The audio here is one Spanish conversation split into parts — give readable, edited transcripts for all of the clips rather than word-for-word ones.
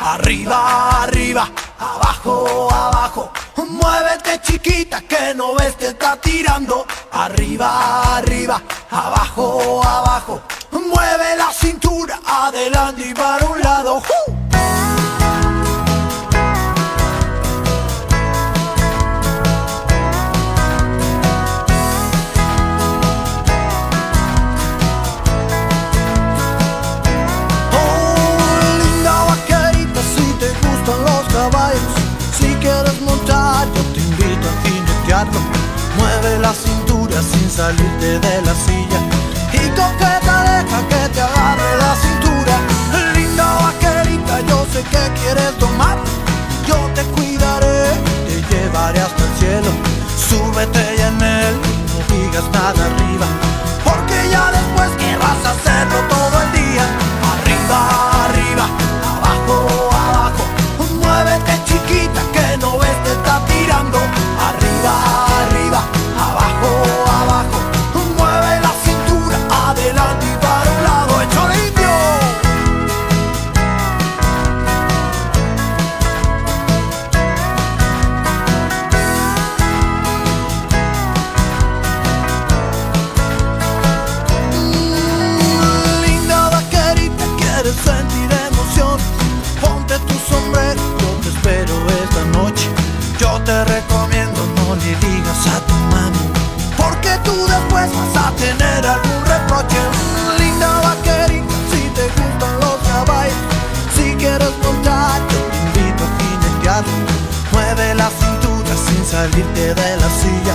Arriba, arriba, abajo, abajo. Muévete chiquita que no ves te está tirando. Arriba, arriba, abajo, abajo. Mueve la cintura, adelante y para un lado. Si quieres montar, yo te invito a jinetearlo. Mueve la cintura sin salirte de la silla y coqueta deja que te agarre la cintura. Linda vaquerita, yo sé que quieres tomar. Yo te cuidaré, te llevaré hasta el cielo. Súbete y en él no digas nada arriba, porque ya después querrás hacerlo todo el día. Arriba, arriba, abajo, abajo. Muévete chiquita que no ves te está tirando. Arriba, arriba, abajo, abajo. Mueve la cintura, adelante y para un lado. ¡Échale indio! Linda vaquerita, quieres sentir emoción. Ponte tu sombrero, yo te espero esta noche. Yo te recomiendo no le digas a tu mami, porque tú después vas a tener algún reproche. Linda vaquerita, si te gustan los caballos, si quieres montar, yo te invito a jinetearlo. Mueve la cintura sin salirte de la silla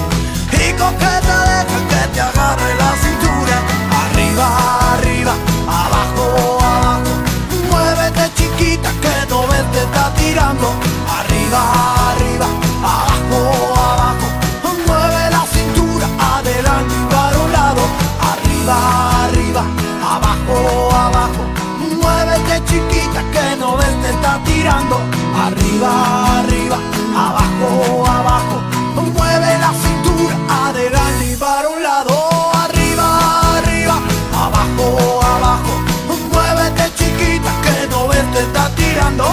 y coqueta deja que te agarre la cintura. Arriba, arriba, abajo, abajo. Muévete chiquita que no ves te está tirando. Arriba, arriba, abajo, abajo. Mueve la cintura, adelante y para un lado. Arriba, arriba, abajo, abajo. Muévete chiquita que no ves te está tirando. Arriba, arriba, abajo, abajo. Mueve la cintura, adelante y para un lado. Arriba, arriba, abajo, abajo. Muévete chiquita que no ves te está tirando.